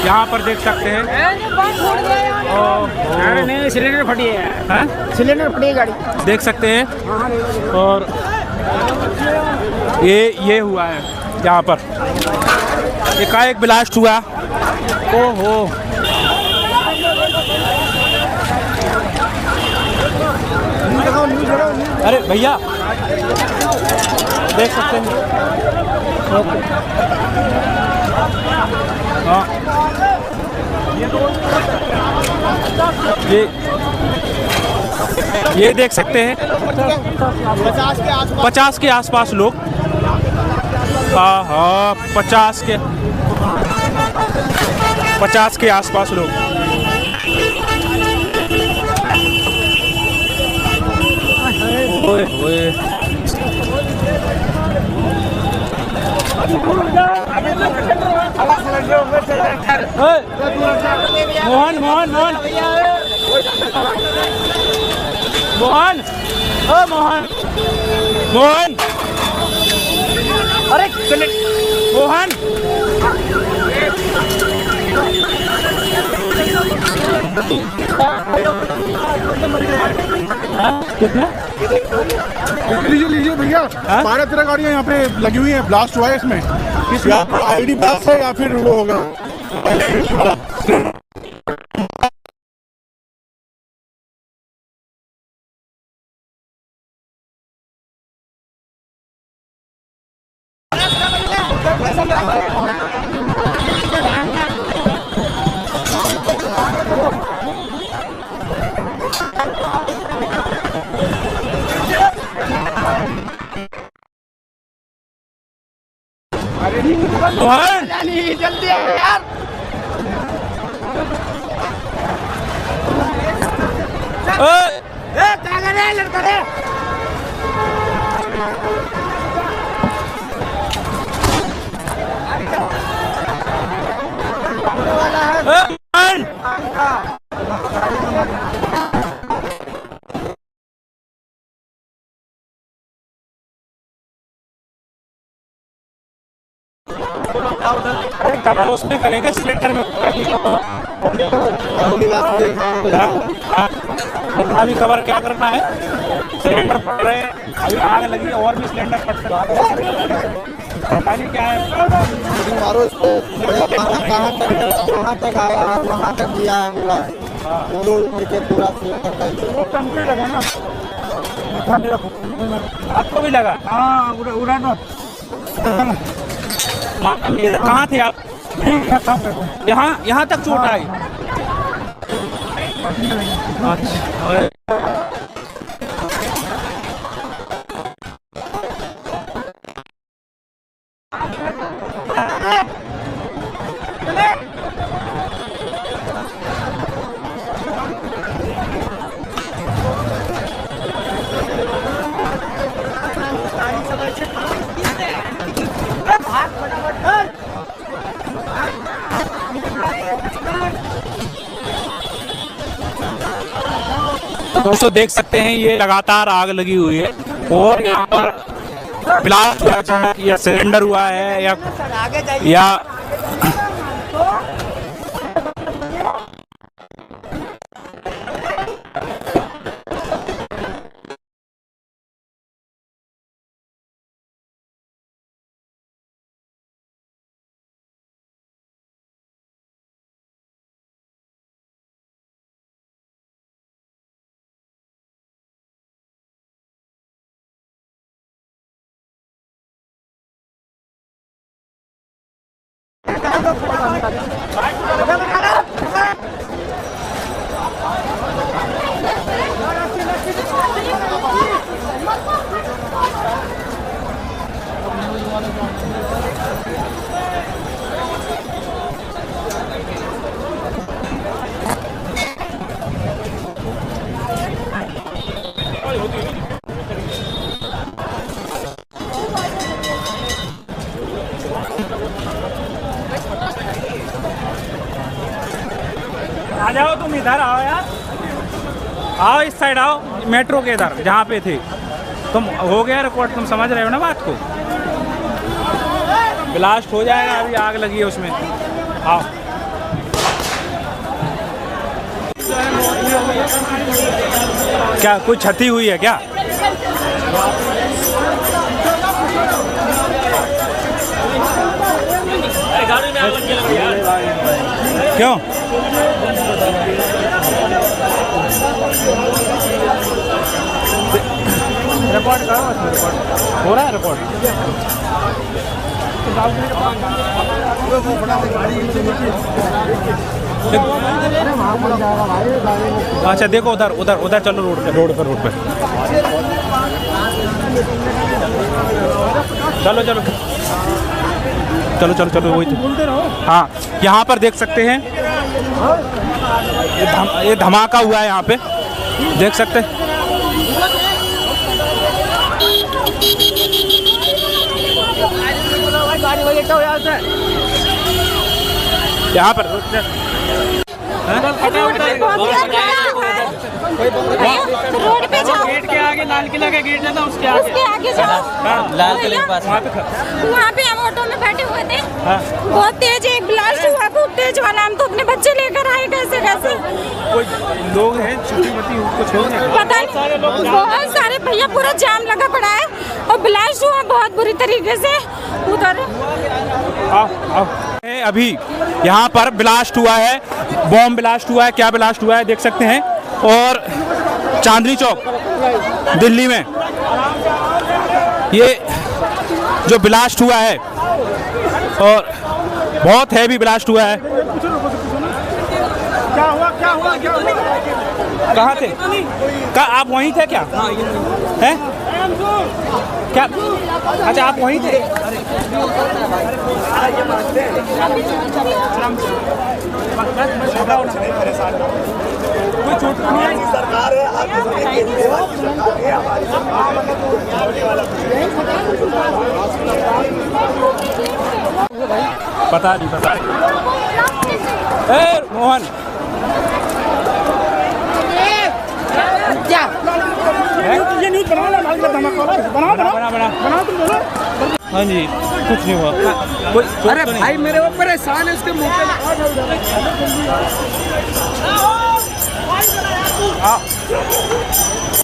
यहाँ पर देख सकते हैं। नहीं, सिलेंडर फटी है। सिलेंडर फटी है गाड़ी, देख सकते हैं। और ये हुआ है यहाँ पर, एकाएक ब्लास्ट हुआ। ओहो, अरे भैया देख सकते हैं। हाँ, ये देख सकते हैं 50 के आसपास लोग। हाँ हाँ, 50 के आसपास लोग। ओए ओए, मोहन मोहन मोहन मोहन, ओ मोहन मोहन, अरे मोहन, कितना लीजिए भैया। 12-13 गाड़ियाँ यहाँ पे लगी हुई हैं। ब्लास्ट हुआ है इसमें, आईडी ब्लास्ट है या फिर वो होगा। जल्दी यार, लड़का है। उसमें करेंगे सिलेंडर में। अभी कवर क्या करना है, सिलेंडर फट रहे हैं, अभी आग लगी और भी सिलेंडर फट सकता है। क्या है, कहाँ तक आया, वहाँ तक दिया है पूरा। आपको भी लगा? हाँ, उड़ा कहाँ थे आप? यहाँ तक चोट आई? अच्छा, दोस्तों देख सकते हैं ये लगातार आग लगी हुई है और यहाँ पर ब्लास्ट हुआ, या सिलेंडर हुआ है या आ जाओ, तुम इधर आओ यार, आओ इस साइड आओ, मेट्रो के इधर जहाँ पे थे। तुम हो गया रिकॉर्ड, तुम समझ रहे हो ना बात को। ब्लास्ट हो जाएगा, अभी आग लगी है उसमें। आओ क्या कोई क्षति हुई है क्या? क्यों? रिकॉर्ड करो, रिकॉर्ड हो रहा है रिकॉर्ड। अच्छा देखो उधर उधर उधर चलो, रोड पे रोड पे रोड पे चलो चलो चलो चलो चलो वही तो। हाँ यहाँ पर देख सकते हैं ये धमाका हुआ है, यहाँ पे देख सकते हैं। यहाँ पर रोड पे जाओ, गेट के आगे लाल किला का गेट है ना, उसके आगे जाओ, लाल किले के पास। वहाँ पे हम ऑटो में बैठे हुए थे, बहुत तेज एक ब्लास्ट हुआ, खूब तेज वाला। हम तो अपने बच्चे लेकर आए, कैसे कैसे कोई लोग हैं छोटी-मोटी कुछ हो गया पता नहीं, बहुत सारे भैया, पूरा जाम लगा पड़ा है और ब्लास्ट हुआ बहुत बुरी तरीके से उधर। आओ आओ अभी यहाँ पर ब्लास्ट हुआ है, बॉम्ब ब्लास्ट हुआ है, क्या ब्लास्ट हुआ है देख सकते हैं। और चांदनी चौक दिल्ली में ये जो ब्लास्ट हुआ है, और बहुत हैवी ब्लास्ट हुआ है। क्या हुआ क्या हुआ क्या हुआ? कहाँ थे? आप वहीं थे क्या? हैं? क्या? अच्छा आप वहीं थे? कोई चोट नहीं आई? सरकार है, पता नहीं पता। ए मोहन क्या ये न्यूज़ बनाओ ना, लाल किला धमाका वाला बनाओ बनाओ बना बना बनाओ तुम दोनों। हाँ जी कुछ नहीं हुआ। कोई चोट अरे तो नहीं? भाई मेरे वो परेशान है, उसके मुंह पे आ